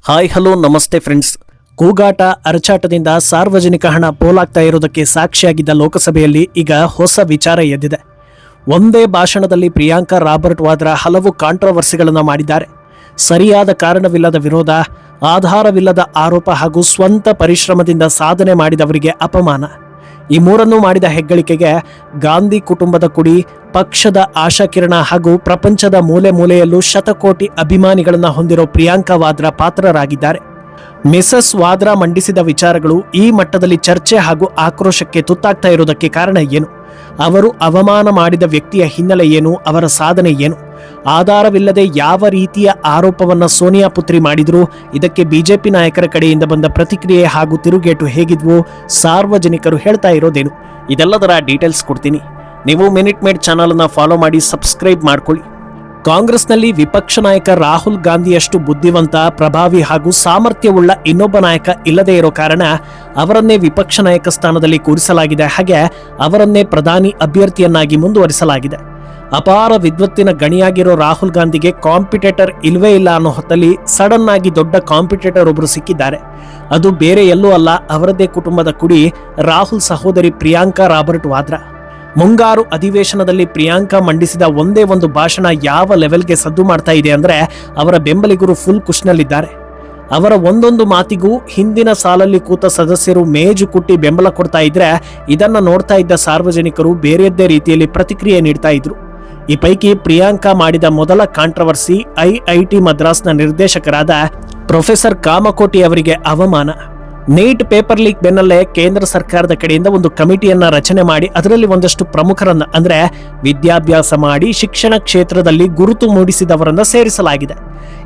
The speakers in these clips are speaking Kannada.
ಹಾಯ್ ಹಲೋ ನಮಸ್ತೆ ಫ್ರೆಂಡ್ಸ್. ಕೂಗಾಟ ಅರಚಾಟದಿಂದ ಸಾರ್ವಜನಿಕ ಹಣ ಪೋಲಾಗ್ತಾ ಇರೋದಕ್ಕೆ ಸಾಕ್ಷಿಯಾಗಿದ್ದ ಲೋಕಸಭೆಯಲ್ಲಿ ಈಗ ಹೊಸ ವಿಚಾರ ಎದ್ದಿದೆ. ಒಂದೇ ಭಾಷಣದಲ್ಲಿ ಪ್ರಿಯಾಂಕಾ ರಾಬರ್ಟ್ ವಾದ್ರಾ ಹಲವು ಕಾಂಟ್ರವರ್ಸಿಗಳನ್ನು ಮಾಡಿದ್ದಾರೆ. ಸರಿಯಾದ ಕಾರಣವಿಲ್ಲದ ವಿರೋಧ, ಆಧಾರವಿಲ್ಲದ ಆರೋಪ ಹಾಗೂ ಸ್ವಂತ ಪರಿಶ್ರಮದಿಂದ ಸಾಧನೆ ಮಾಡಿದವರಿಗೆ ಅಪಮಾನ. ಈ ಮೂರನ್ನೂ ಮಾಡಿದ ಹೆಗ್ಗಳಿಕೆಗೆ ಗಾಂಧಿ ಕುಟುಂಬದ ಕುಡಿ, ಪಕ್ಷದ ಆಶಾಕಿರಣ ಹಾಗೂ ಪ್ರಪಂಚದ ಮೂಲೆ ಮೂಲೆಯಲ್ಲೂ ಶತಕೋಟಿ ಅಭಿಮಾನಿಗಳನ್ನ ಹೊಂದಿರೋ ಪ್ರಿಯಾಂಕಾ ವಾದ್ರಾ ಪಾತ್ರರಾಗಿದ್ದಾರೆ. ಮಿಸಸ್ ವಾದ್ರಾ ಮಂಡಿಸಿದ ವಿಚಾರಗಳು ಈ ಮಟ್ಟದಲ್ಲಿ ಚರ್ಚೆ ಹಾಗೂ ಆಕ್ರೋಶಕ್ಕೆ ತುತ್ತಾಗ್ತಾ ಇರೋದಕ್ಕೆ ಕಾರಣ ಏನು? ಅವರು ಅವಮಾನ ಮಾಡಿದ ವ್ಯಕ್ತಿಯ ಹಿನ್ನೆಲೆ ಏನು? ಅವರ ಸಾಧನೆ ಏನು? ಆಧಾರವಿಲ್ಲದೆ ಯಾವ ರೀತಿಯ ಆರೋಪವನ್ನ ಸೋನಿಯಾ ಪುತ್ರಿ ಮಾಡಿದ್ರು? ಇದಕ್ಕೆ ಬಿಜೆಪಿ ನಾಯಕರ ಕಡೆಯಿಂದ ಬಂದ ಪ್ರತಿಕ್ರಿಯೆ ಹಾಗೂ ತಿರುಗೇಟು ಹೇಗಿದ್ವು? ಸಾರ್ವಜನಿಕರು ಹೇಳ್ತಾ ಇರೋದೇನು? ಇದೆಲ್ಲದರ ಡೀಟೇಲ್ಸ್ ಕೊಡ್ತೀನಿ. ನೀವು ಮಿನಿಟ್ ಮೇಡ್ ಚಾನಲ್ ಅನ್ನ ಫಾಲೋ ಮಾಡಿ ಸಬ್ಸ್ಕ್ರೈಬ್ ಮಾಡ್ಕೊಳ್ಳಿ. ಕಾಂಗ್ರೆಸ್ನಲ್ಲಿ ವಿಪಕ್ಷ ನಾಯಕ ರಾಹುಲ್ ಗಾಂಧಿಯಷ್ಟು ಬುದ್ಧಿವಂತ, ಪ್ರಭಾವಿ ಹಾಗೂ ಸಾಮರ್ಥ್ಯವುಳ್ಳ ಇನ್ನೊಬ್ಬ ನಾಯಕ ಇಲ್ಲದೇ ಇರೋ ಕಾರಣ ಅವರನ್ನೇ ವಿಪಕ್ಷ ನಾಯಕ ಸ್ಥಾನದಲ್ಲಿ ಕೂರಿಸಲಾಗಿದೆ. ಹಾಗೆ ಅವರನ್ನೇ ಪ್ರಧಾನಿ ಅಭ್ಯರ್ಥಿಯನ್ನಾಗಿ ಮುಂದುವರಿಸಲಾಗಿದೆ. ಅಪಾರ ವಿದ್ವತ್ತಿನ ಗಣಿಯಾಗಿರೋ ರಾಹುಲ್ ಗಾಂಧಿಗೆ ಕಾಂಪಿಟೇಟರ್ ಇಲ್ವೇ ಇಲ್ಲ ಅನ್ನೋ ಹೊತ್ತಲ್ಲಿ ಸಡನ್ ಆಗಿ ದೊಡ್ಡ ಕಾಂಪಿಟೇಟರ್ ಒಬ್ಬರು ಸಿಕ್ಕಿದ್ದಾರೆ. ಅದು ಬೇರೆ ಎಲ್ಲೂ ಅಲ್ಲ, ಅವರದ್ದೇ ಕುಟುಂಬದ ಕುಡಿ ರಾಹುಲ್ ಸಹೋದರಿ ಪ್ರಿಯಾಂಕಾ ರಾಬರ್ಟ್ ವಾದ್ರಾ. ಮುಂಗಾರು ಅಧಿವೇಶನದಲ್ಲಿ ಪ್ರಿಯಾಂಕಾ ಮಂಡಿಸಿದ ಒಂದೇ ಒಂದು ಭಾಷಣ ಯಾವ ಲೆವೆಲ್ಗೆ ಸದ್ದು ಮಾಡ್ತಾ ಇದೆ ಅಂದ್ರೆ ಅವರ ಬೆಂಬಲಿಗರು ಫುಲ್ ಖುಷ್ನಲ್ಲಿದ್ದಾರೆ. ಅವರ ಒಂದೊಂದು ಮಾತಿಗೂ ಹಿಂದಿನ ಸಾಲಲ್ಲಿ ಕೂತ ಸದಸ್ಯರು ಮೇಜು ಕುಟ್ಟಿ ಬೆಂಬಲ ಕೊಡ್ತಾ ಇದ್ರೆ ಇದನ್ನ ನೋಡ್ತಾ ಇದ್ದ ಸಾರ್ವಜನಿಕರು ಬೇರೆಯದ್ದೇ ರೀತಿಯಲ್ಲಿ ಪ್ರತಿಕ್ರಿಯೆ ನೀಡ್ತಾ ಇದ್ರು. ಈ ಪೈಕಿ ಪ್ರಿಯಾಂಕಾ ಮಾಡಿದ ಮೊದಲ ಕಾಂಟ್ರವರ್ಸಿ ಐಐಟಿ ಮದ್ರಾಸ್ನ ನಿರ್ದೇಶಕರಾದ ಪ್ರೊಫೆಸರ್ ಕಾಮಕೋಟಿ ಅವರಿಗೆ ಅವಮಾನ. ನೀಟ್ ಪೇಪರ್ ಲೀಕ್ ಬೆನ್ನಲ್ಲೇ ಕೇಂದ್ರ ಸರ್ಕಾರದ ಕಡೆಯಿಂದ ಒಂದು ಕಮಿಟಿಯನ್ನ ರಚನೆ ಮಾಡಿ ಅದರಲ್ಲಿ ಒಂದಷ್ಟು ಪ್ರಮುಖರನ್ನ ಅಂದ್ರೆ ವಿದ್ಯಾಭ್ಯಾಸ ಮಾಡಿ ಶಿಕ್ಷಣ ಕ್ಷೇತ್ರದಲ್ಲಿ ಗುರುತು ಮೂಡಿಸಿದವರನ್ನ ಸೇರಿಸಲಾಗಿದೆ.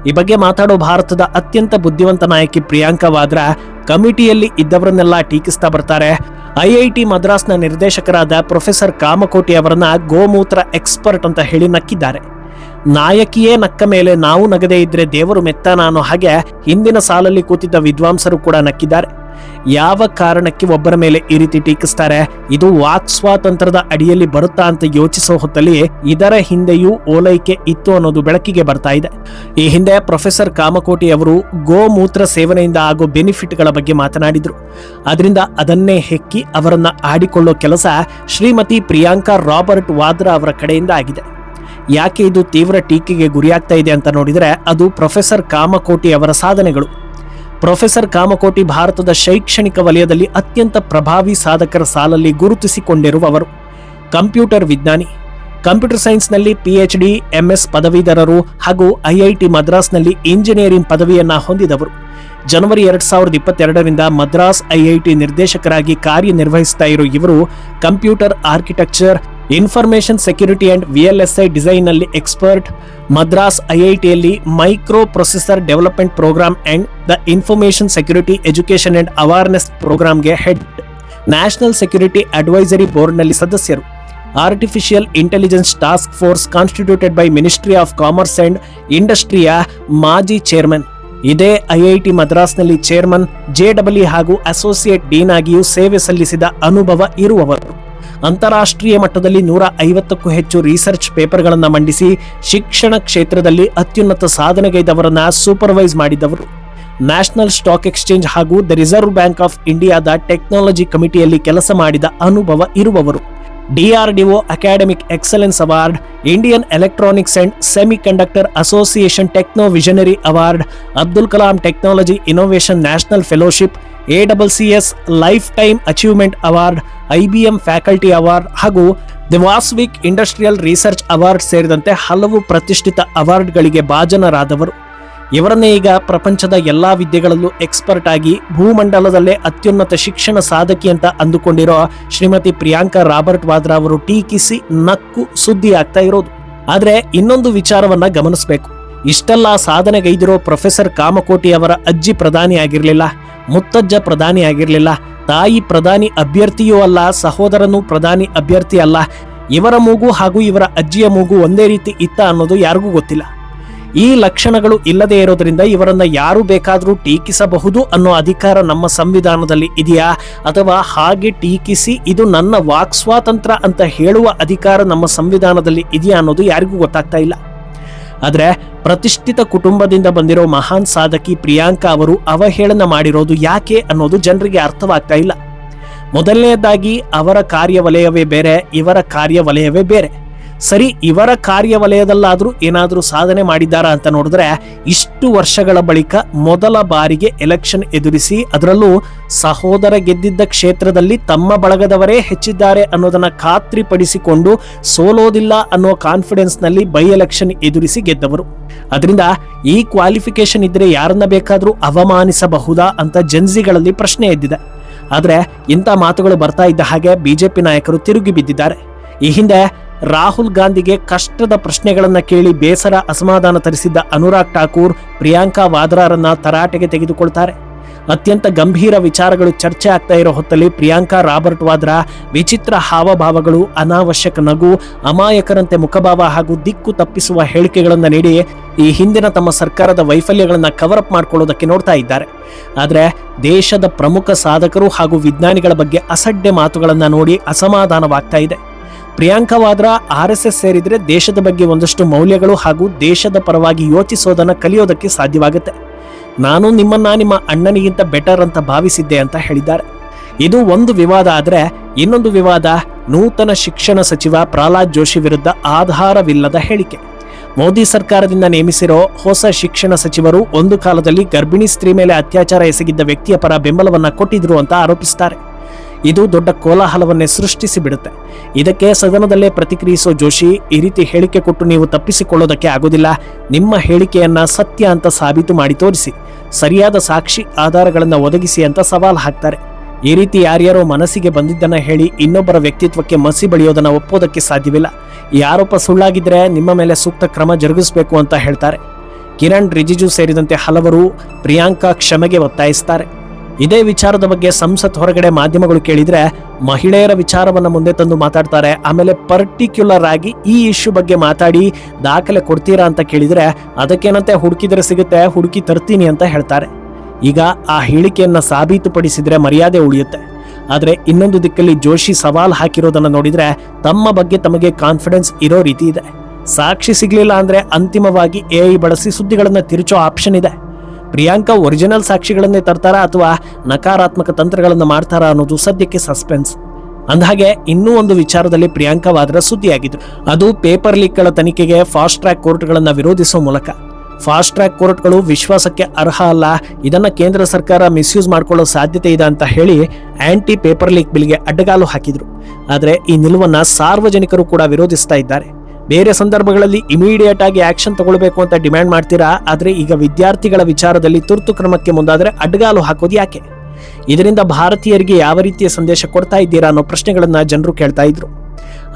ಈ ಬಗ್ಗೆ ಮಾತಾಡೋ ಭಾರತದ ಅತ್ಯಂತ ಬುದ್ಧಿವಂತ ನಾಯಕಿ ಪ್ರಿಯಾಂಕಾ ವಾದ್ರಾ ಕಮಿಟಿಯಲ್ಲಿ ಇದ್ದವರನ್ನೆಲ್ಲ ಟೀಕಿಸ್ತಾ ಬರ್ತಾರೆ. ಐಐಟಿ ಮದ್ರಾಸ್ನ ನಿರ್ದೇಶಕರಾದ ಪ್ರೊಫೆಸರ್ ಕಾಮಕೋಟಿ ಅವರನ್ನ ಗೋಮೂತ್ರ ಎಕ್ಸ್ಪರ್ಟ್ ಅಂತ ಹೇಳಿ ನಕ್ಕಿದ್ದಾರೆ. ನಾಯಕಿಯೇ ನಕ್ಕ ಮೇಲೆ ನಾವು ನಗದೇ ಇದ್ರೆ ದೇವರು ಮೆತ್ತಾನ ಅನ್ನೋ ಹಾಗೆ ಹಿಂದಿನ ಸಾಲಲ್ಲಿ ಕೂತಿದ್ದ ವಿದ್ವಾಂಸರು ಕೂಡ ನಕ್ಕಿದ್ದಾರೆ. ಯಾವ ಕಾರಣಕ್ಕೆ ಒಬ್ಬರ ಮೇಲೆ ಈ ರೀತಿ ಟೀಕಿಸ್ತಾರೆ? ಇದು ವಾಕ್ ಸ್ವಾತಂತ್ರ್ಯದ ಅಡಿಯಲ್ಲಿ ಬರುತ್ತಾ ಅಂತ ಯೋಚಿಸೋ ಹೊತ್ತಲ್ಲಿ ಇದರ ಹಿಂದೆಯೂ ಓಲೈಕೆ ಇತ್ತು ಅನ್ನೋದು ಬೆಳಕಿಗೆ ಬರ್ತಾ ಇದೆ. ಈ ಹಿಂದೆ ಪ್ರೊಫೆಸರ್ ಕಾಮಕೋಟಿ ಅವರು ಗೋಮೂತ್ರ ಸೇವನೆಯಿಂದ ಆಗೋ ಬೆನಿಫಿಟ್ಗಳ ಬಗ್ಗೆ ಮಾತನಾಡಿದ್ರು. ಅದರಿಂದ ಅದನ್ನೇ ಹೆಕ್ಕಿ ಅವರನ್ನ ಆಡಿಕೊಳ್ಳೋ ಕೆಲಸ ಶ್ರೀಮತಿ ಪ್ರಿಯಾಂಕಾ ರಾಬರ್ಟ್ ವಾದ್ರಾ ಅವರ ಕಡೆಯಿಂದ ಆಗಿದೆ. ಯಾಕೆ ಇದು ತೀವ್ರ ಟೀಕೆಗೆ ಗುರಿಯಾಗ್ತಾ ಇದೆ ಅಂತ ನೋಡಿದರೆ ಅದು ಪ್ರೊಫೆಸರ್ ಕಾಮಕೋಟಿ ಅವರ ಸಾಧನೆಗಳು. ಪ್ರೊಫೆಸರ್ ಕಾಮಕೋಟಿ ಭಾರತದ ಶೈಕ್ಷಣಿಕ ವಲಯದಲ್ಲಿ ಅತ್ಯಂತ ಪ್ರಭಾವಿ ಸಾಧಕರ ಸಾಲಲ್ಲಿ ಗುರುತಿಸಿಕೊಂಡಿರುವವರು. ಕಂಪ್ಯೂಟರ್ ವಿಜ್ಞಾನಿ, ಕಂಪ್ಯೂಟರ್ ಸೈನ್ಸ್ನಲ್ಲಿ PhD, MS ಪದವೀಧರರು ಹಾಗೂ ಐಐಟಿ ಮದ್ರಾಸ್ನಲ್ಲಿ ಇಂಜಿನಿಯರಿಂಗ್ ಪದವಿಯನ್ನ ಹೊಂದಿದವರು. ಜನವರಿ 2022ರಿಂದ ಮದ್ರಾಸ್ ಐಐಟಿ ನಿರ್ದೇಶಕರಾಗಿ ಕಾರ್ಯನಿರ್ವಹಿಸ್ತಾ ಇರೋ ಇವರು computer architecture, information security and VLSI design ನಲ್ಲಿ ಎಕ್ಸ್ಪರ್ಟ್. ಮದ್ರಾಸ್ ಐಐಟಿಯಲ್ಲಿ micro processor development programme and the information security education and awareness ಪ್ರೋಗ್ರಾಮ್ಗೆ ಹೆಡ್. ನ್ಯಾಷನಲ್ ಸೆಕ್ಯೂರಿಟಿ ಅಡ್ವೈಸರಿ ಬೋರ್ಡ್ನಲ್ಲಿ ಸದಸ್ಯರು. Artificial intelligence task force constituted by ministry of commerce and ಇಂಡಸ್ಟ್ರಿಯ ಮಾಜಿ ಚೇರ್ಮನ್. ಇದೇ ಐಐಟಿ ಮದ್ರಾಸ್ನಲ್ಲಿ ಚೇರ್ಮನ್, JEE ಹಾಗೂ ಅಸೋಸಿಯೇಟ್ ಡೀನ್ ಆಗಿಯೂ ಸೇವೆ ಸಲ್ಲಿಸಿದ ಅನುಭವ ಇರುವವರು. ಅಂತಾರಾಷ್ಟ್ರೀಯ ಮಟ್ಟದಲ್ಲಿ 150ಕ್ಕೂ ಹೆಚ್ಚು ರಿಸರ್ಚ್ ಪೇಪರ್ಗಳನ್ನು ಮಂಡಿಸಿ ಶಿಕ್ಷಣ ಕ್ಷೇತ್ರದಲ್ಲಿ ಅತ್ಯುನ್ನತ ಸಾಧನೆಗೈದವರನ್ನ ಸೂಪರ್ವೈಸ್ ಮಾಡಿದವರು. ನ್ಯಾಷನಲ್ ಸ್ಟಾಕ್ ಎಕ್ಸ್ಚೇಂಜ್ ಹಾಗೂ ದ ರಿಸರ್ವ್ ಬ್ಯಾಂಕ್ ಆಫ್ ಇಂಡಿಯಾದ ಟೆಕ್ನಾಲಜಿ ಕಮಿಟಿಯಲ್ಲಿ ಕೆಲಸ ಮಾಡಿದ ಅನುಭವ ಇರುವವರು. DRDO academic excellence award, Indian electronics and semiconductor association techno visionary award, Abdul Kalam technology innovation national fellowship, ACCS life time achievement award, IBM faculty award ಹಾಗೂ ದಿ ವಾಸ್ವಿಕ್ ಇಂಡಸ್ಟ್ರಿಯಲ್ ರಿಸರ್ಚ್ ಅವಾರ್ಡ್ ಸೇರಿದಂತೆ ಹಲವು ಪ್ರತಿಷ್ಠಿತ ಅವಾರ್ಡ್ಗಳಿಗೆ ಭಾಜನರಾದವರು. ಇವರನ್ನೇ ಈಗ ಪ್ರಪಂಚದ ಎಲ್ಲಾ ವಿದ್ಯೆಗಳಲ್ಲೂ ಎಕ್ಸ್ಪರ್ಟ್ ಆಗಿ ಭೂಮಂಡಲದಲ್ಲೇ ಅತ್ಯುನ್ನತ ಶಿಕ್ಷಣ ಸಾಧಕಿ ಅಂತ ಅಂದುಕೊಂಡಿರೋ ಶ್ರೀಮತಿ ಪ್ರಿಯಾಂಕಾ ರಾಬರ್ಟ್ ವಾದ್ರಾ ಅವರು ಟೀಕಿಸಿ ನಕ್ಕು ಸುದ್ದಿ ಆಗ್ತಾ ಇರೋದು. ಆದ್ರೆ ಇನ್ನೊಂದು ವಿಚಾರವನ್ನ ಗಮನಿಸಬೇಕು. ಇಷ್ಟೆಲ್ಲ ಸಾಧನೆಗೈದಿರೋ ಪ್ರೊಫೆಸರ್ ಕಾಮಕೋಟಿ ಅವರ ಅಜ್ಜಿ ಪ್ರಧಾನಿ ಆಗಿರ್ಲಿಲ್ಲ, ಮುತ್ತಜ್ಜ ಪ್ರಧಾನಿ ಆಗಿರ್ಲಿಲ್ಲ, ತಾಯಿ ಪ್ರಧಾನಿ ಅಭ್ಯರ್ಥಿಯೂ ಅಲ್ಲ, ಸಹೋದರನೂ ಪ್ರಧಾನಿ ಅಭ್ಯರ್ಥಿ ಅಲ್ಲ. ಇವರ ಮೂಗು ಹಾಗೂ ಇವರ ಅಜ್ಜಿಯ ಮೂಗು ಒಂದೇ ರೀತಿ ಇತ್ತ ಅನ್ನೋದು ಯಾರಿಗೂ ಗೊತ್ತಿಲ್ಲ. ಈ ಲಕ್ಷಣಗಳು ಇಲ್ಲದೆ ಇರೋದ್ರಿಂದ ಇವರನ್ನ ಯಾರು ಬೇಕಾದರೂ ಟೀಕಿಸಬಹುದು ಅನ್ನೋ ಅಧಿಕಾರ ನಮ್ಮ ಸಂವಿಧಾನದಲ್ಲಿ ಇದೆಯಾ? ಅಥವಾ ಹಾಗೆ ಟೀಕಿಸಿ ಇದು ನನ್ನ ವಾಕ್ ಸ್ವಾತಂತ್ರ್ಯ ಅಂತ ಹೇಳುವ ಅಧಿಕಾರ ನಮ್ಮ ಸಂವಿಧಾನದಲ್ಲಿ ಇದೆಯಾ ಅನ್ನೋದು ಯಾರಿಗೂ ಗೊತ್ತಾಗ್ತಾ ಇಲ್ಲ. ಆದರೆ ಪ್ರತಿಷ್ಠಿತ ಕುಟುಂಬದಿಂದ ಬಂದಿರೋ ಮಹಾನ್ ಸಾಧಕಿ ಪ್ರಿಯಾಂಕಾ ಅವರು ಅವಹೇಳನ ಮಾಡಿರೋದು ಯಾಕೆ ಅನ್ನೋದು ಜನರಿಗೆ ಅರ್ಥವಾಗ್ತಾ ಇಲ್ಲ. ಮೊದಲನೆಯದಾಗಿ ಅವರ ಕಾರ್ಯವಲಯವೇ ಬೇರೆ, ಇವರ ಕಾರ್ಯವಲಯವೇ ಬೇರೆ. ಸರಿ, ಇವರ ಕಾರ್ಯವಲಯದಲ್ಲಾದರೂ ಏನಾದರೂ ಸಾಧನೆ ಮಾಡಿದ್ದಾರಾ ಅಂತ ನೋಡಿದ್ರೆ, ಇಷ್ಟು ವರ್ಷಗಳ ಬಳಿಕ ಮೊದಲ ಬಾರಿಗೆ ಎಲೆಕ್ಷನ್ ಎದುರಿಸಿ ಅದರಲ್ಲೂ ಸಹೋದರ ಗೆದ್ದಿದ್ದ ಕ್ಷೇತ್ರದಲ್ಲಿ ತಮ್ಮ ಬಳಗದವರೇ ಹೆಚ್ಚಿದ್ದಾರೆ ಅನ್ನೋದನ್ನ ಖಾತ್ರಿಪಡಿಸಿಕೊಂಡು ಸೋಲೋದಿಲ್ಲ ಅನ್ನೋ ಕಾನ್ಫಿಡೆನ್ಸ್ನಲ್ಲಿ ಬೈ ಎಲೆಕ್ಷನ್ ಎದುರಿಸಿ ಗೆದ್ದವರು. ಅದರಿಂದ ಈ ಕ್ವಾಲಿಫಿಕೇಶನ್ ಇದ್ರೆ ಯಾರನ್ನ ಬೇಕಾದರೂ ಅವಮಾನಿಸಬಹುದಾ ಅಂತ ಜನ್ಸಿಗಳಲ್ಲಿ ಪ್ರಶ್ನೆ ಎದ್ದಿದೆ. ಆದರೆ ಇಂಥ ಮಾತುಗಳು ಬರ್ತಾ ಇದ್ದ ಹಾಗೆ ಬಿಜೆಪಿ ನಾಯಕರು ತಿರುಗಿ ಬಿದ್ದಿದ್ದಾರೆ. ಈ ಹಿಂದೆ ರಾಹುಲ್ ಗಾಂಧಿಗೆ ಕಷ್ಟದ ಪ್ರಶ್ನೆಗಳನ್ನ ಕೇಳಿ ಬೇಸರ ಅಸಮಾಧಾನ ತರಿಸಿದ್ದ ಅನುರಾಗ್ ಠಾಕೂರ್ ಪ್ರಿಯಾಂಕಾ ವಾದ್ರಾರನ್ನ ತರಾಟೆಗೆ ತೆಗೆದುಕೊಳ್ತಾರೆ. ಅತ್ಯಂತ ಗಂಭೀರ ವಿಚಾರಗಳು ಚರ್ಚೆ ಆಗ್ತಾ ಇರೋ ಹೊತ್ತಲ್ಲಿ ಪ್ರಿಯಾಂಕಾ ರಾಬರ್ಟ್ ವಾದ್ರಾ ವಿಚಿತ್ರ ಹಾವಭಾವಗಳು, ಅನಾವಶ್ಯಕ ನಗು, ಅಮಾಯಕರಂತೆ ಮುಖಭಾವ ಹಾಗೂ ದಿಕ್ಕು ತಪ್ಪಿಸುವ ಹೇಳಿಕೆಗಳನ್ನು ನೀಡಿ ಈ ಹಿಂದಿನ ತಮ್ಮ ಸರ್ಕಾರದ ವೈಫಲ್ಯಗಳನ್ನು ಕವರ್ ಅಪ್ ಮಾಡ್ಕೊಳ್ಳೋದಕ್ಕೆ ನೋಡ್ತಾ ಇದ್ದಾರೆ. ಆದರೆ ದೇಶದ ಪ್ರಮುಖ ಸಾಧಕರು ಹಾಗೂ ವಿಜ್ಞಾನಿಗಳ ಬಗ್ಗೆ ಅಸಡ್ಡೆ ಮಾತುಗಳನ್ನು ನೋಡಿ ಅಸಮಾಧಾನವಾಗ್ತಾ ಇದೆ. ಪ್ರಿಯಾಂಕಾ ವಾದ್ರಾ RSS ಸೇರಿದ್ರೆ ದೇಶದ ಬಗ್ಗೆ ಒಂದಷ್ಟು ಮೌಲ್ಯಗಳು ಹಾಗೂ ದೇಶದ ಪರವಾಗಿ ಯೋಚಿಸೋದನ್ನ ಕಲಿಯೋದಕ್ಕೆ ಸಾಧ್ಯವಾಗುತ್ತೆ. ನಾನು ನಿಮ್ಮ ಅಣ್ಣನಿಗಿಂತ ಬೆಟರ್ ಅಂತ ಭಾವಿಸಿದ್ದೆ ಅಂತ ಹೇಳಿದ್ದಾರೆ. ಇದು ಒಂದು ವಿವಾದ. ಆದರೆ ಇನ್ನೊಂದು ವಿವಾದ ನೂತನ ಶಿಕ್ಷಣ ಸಚಿವ ಪ್ರಹ್ಲಾದ್ ಜೋಶಿ ವಿರುದ್ಧ ಆಧಾರವಿಲ್ಲದ ಹೇಳಿಕೆ. ಮೋದಿ ಸರ್ಕಾರದಿಂದ ನೇಮಿಸಿರೋ ಹೊಸ ಶಿಕ್ಷಣ ಸಚಿವರು ಒಂದು ಕಾಲದಲ್ಲಿ ಗರ್ಭಿಣಿ ಸ್ತ್ರೀ ಮೇಲೆ ಅತ್ಯಾಚಾರ ಎಸಗಿದ್ದ ವ್ಯಕ್ತಿಯ ಪರ ಬೆಂಬಲವನ್ನ ಕೊಟ್ಟಿದ್ರು ಅಂತ ಆರೋಪಿಸುತ್ತಾರೆ. ಇದು ದೊಡ್ಡ ಕೋಲಾಹಲವನ್ನೇ ಸೃಷ್ಟಿಸಿ ಬಿಡುತ್ತೆ. ಇದಕ್ಕೆ ಸದನದಲ್ಲೇ ಪ್ರತಿಕ್ರಿಯಿಸೋ ಜೋಶಿ, ಈ ರೀತಿ ಹೇಳಿಕೆ ಕೊಟ್ಟು ನೀವು ತಪ್ಪಿಸಿಕೊಳ್ಳೋದಕ್ಕೆ ಆಗೋದಿಲ್ಲ. ನಿಮ್ಮ ಹೇಳಿಕೆಯನ್ನ ಸತ್ಯ ಅಂತ ಸಾಬೀತು ಮಾಡಿ ತೋರಿಸಿ, ಸರಿಯಾದ ಸಾಕ್ಷಿ ಆಧಾರಗಳನ್ನು ಒದಗಿಸಿ ಅಂತ ಸವಾಲು ಹಾಕ್ತಾರೆ. ಈ ರೀತಿ ಯಾರ್ಯಾರೋ ಮನಸ್ಸಿಗೆ ಬಂದಿದ್ದನ್ನ ಹೇಳಿ ಇನ್ನೊಬ್ಬರ ವ್ಯಕ್ತಿತ್ವಕ್ಕೆ ಮಸಿ ಬಳಿಯೋದನ್ನ ಒಪ್ಪೋದಕ್ಕೆ ಸಾಧ್ಯವಿಲ್ಲ. ಈ ಆರೋಪ ಸುಳ್ಳಾಗಿದ್ರೆ ನಿಮ್ಮ ಮೇಲೆ ಸೂಕ್ತ ಕ್ರಮ ಜರುಗಿಸಬೇಕು ಅಂತ ಹೇಳ್ತಾರೆ. ಕಿರಣ್ ರಿಜಿಜು ಸೇರಿದಂತೆ ಹಲವರು ಪ್ರಿಯಾಂಕಾ ಕ್ಷಮೆಗೆ ಒತ್ತಾಯಿಸ್ತಾರೆ. ಇದೇ ವಿಚಾರದ ಬಗ್ಗೆ ಸಂಸತ್ ಹೊರಗಡೆ ಮಾಧ್ಯಮಗಳು ಕೇಳಿದ್ರೆ ಮಹಿಳೆಯರ ವಿಚಾರವನ್ನ ಮುಂದೆ ತಂದು ಮಾತಾಡ್ತಾರೆ. ಆಮೇಲೆ ಪರ್ಟಿಕ್ಯುಲರ್ ಆಗಿ ಈ ಇಶ್ಯೂ ಬಗ್ಗೆ ಮಾತಾಡಿ ದಾಖಲೆ ಕೊಡ್ತೀರಾ ಅಂತ ಕೇಳಿದ್ರೆ ಅದಕ್ಕೇನಂತೆ ಹುಡುಕಿದ್ರೆ ಸಿಗುತ್ತೆ, ಹುಡುಕಿ ತರ್ತೀನಿ ಅಂತ ಹೇಳ್ತಾರೆ. ಈಗ ಆ ಹೇಳಿಕೆಯನ್ನ ಸಾಬೀತುಪಡಿಸಿದ್ರೆ ಮರ್ಯಾದೆ ಉಳಿಯುತ್ತೆ. ಆದರೆ ಇನ್ನೊಂದು ದಿಕ್ಕಲ್ಲಿ ಜೋಶಿ ಸವಾಲ್ ಹಾಕಿರೋದನ್ನ ನೋಡಿದ್ರೆ ತಮ್ಮ ಬಗ್ಗೆ ತಮಗೆ ಕಾನ್ಫಿಡೆನ್ಸ್ ಇರೋ ರೀತಿ ಇದೆ. ಸಾಕ್ಷಿ ಸಿಗ್ಲಿಲ್ಲ ಅಂದ್ರೆ ಅಂತಿಮವಾಗಿ AI ಬಳಸಿ ಸುದ್ದಿಗಳನ್ನ ತಿರುಚೋ ಆಪ್ಷನ್ ಇದೆ. ಪ್ರಿಯಾಂಕಾ ಒರಿಜಿನಲ್ ಸಾಕ್ಷಿಗಳನ್ನೇ ತರ್ತಾರಾ ಅಥವಾ ನಕಾರಾತ್ಮಕ ತಂತ್ರಗಳನ್ನು ಮಾಡ್ತಾರಾ ಅನ್ನೋದು ಸದ್ಯಕ್ಕೆ ಸಸ್ಪೆನ್ಸ್. ಅಂದಹಾಗೆ ಇನ್ನೂ ಒಂದು ವಿಚಾರದಲ್ಲಿ ಪ್ರಿಯಾಂಕಾ ವಾದ್ರಾ ಸುದ್ದಿಯಾಗಿದ್ರು. ಅದು ಪೇಪರ್ ಲೀಕ್ಗಳ ತನಿಖೆಗೆ ಫಾಸ್ಟ್ ಟ್ರ್ಯಾಕ್ ಕೋರ್ಟ್ಗಳನ್ನು ವಿರೋಧಿಸುವ ಮೂಲಕ. ಫಾಸ್ಟ್ ಟ್ರ್ಯಾಕ್ ಕೋರ್ಟ್ಗಳು ವಿಶ್ವಾಸಕ್ಕೆ ಅರ್ಹ ಅಲ್ಲ, ಇದನ್ನ ಕೇಂದ್ರ ಸರ್ಕಾರ ಮಿಸ್ಯೂಸ್ ಮಾಡ್ಕೊಳ್ಳೋ ಸಾಧ್ಯತೆ ಇದೆ ಅಂತ ಹೇಳಿ ಆಂಟಿ ಪೇಪರ್ ಲೀಕ್ ಬಿಲ್ಗೆ ಅಡ್ಡಗಾಲು ಹಾಕಿದ್ರು. ಆದರೆ ಈ ನಿಲುವನ್ನ ಸಾರ್ವಜನಿಕರು ಕೂಡ ವಿರೋಧಿಸ್ತಾ ಇದ್ದಾರೆ. ಬೇರೆ ಸಂದರ್ಭಗಳಲ್ಲಿ ಇಮಿಡಿಯೇಟ್ ಆಗಿ ಆಕ್ಷನ್ ತಗೊಳ್ಬೇಕು ಅಂತ ಡಿಮ್ಯಾಂಡ್ ಮಾಡ್ತೀರಾ, ಆದ್ರೆ ಈಗ ವಿದ್ಯಾರ್ಥಿಗಳ ವಿಚಾರದಲ್ಲಿ ತುರ್ತು ಕ್ರಮಕ್ಕೆ ಮುಂದಾದ್ರೆ ಅಡ್ಡಗಾಲು ಹಾಕೋದು ಯಾಕೆ? ಇದರಿಂದ ಭಾರತೀಯರಿಗೆ ಯಾವ ರೀತಿಯ ಸಂದೇಶ ಕೊಡ್ತಾ ಇದ್ದೀರಾ ಅನ್ನೋ ಪ್ರಶ್ನೆಗಳನ್ನ ಜನರು ಕೇಳ್ತಾ ಇದ್ರು.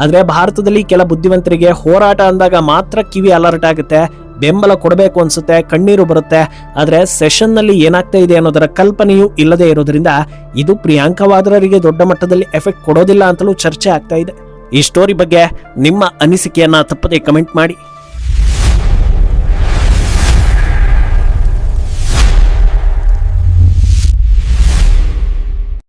ಆದ್ರೆ ಭಾರತದಲ್ಲಿ ಕೆಲ ಬುದ್ಧಿವಂತರಿಗೆ ಹೋರಾಟ ಅಂದಾಗ ಮಾತ್ರ ಕಿವಿ ಅಲರ್ಟ್ ಆಗುತ್ತೆ, ಬೆಂಬಲ ಕೊಡಬೇಕು ಅನ್ಸುತ್ತೆ, ಕಣ್ಣೀರು ಬರುತ್ತೆ. ಆದ್ರೆ ಸೆಷನ್ ನಲ್ಲಿ ಏನಾಗ್ತಾ ಇದೆ ಅನ್ನೋದರ ಕಲ್ಪನೆಯೂ ಇಲ್ಲದೆ ಇರೋದ್ರಿಂದ ಇದು ಪ್ರಿಯಾಂಕಾ ವಾದ್ರಾರಿಗೆ ದೊಡ್ಡ ಮಟ್ಟದಲ್ಲಿ ಎಫೆಕ್ಟ್ ಕೊಡೋದಿಲ್ಲ ಅಂತಲೂ ಚರ್ಚೆ ಆಗ್ತಾ ಇದೆ. ಈ ಸ್ಟೋರಿ ಬಗ್ಗೆ ನಿಮ್ಮ ಅನಿಸಿಕೆಯನ್ನ ತಪ್ಪದೆ ಕಮೆಂಟ್ ಮಾಡಿ.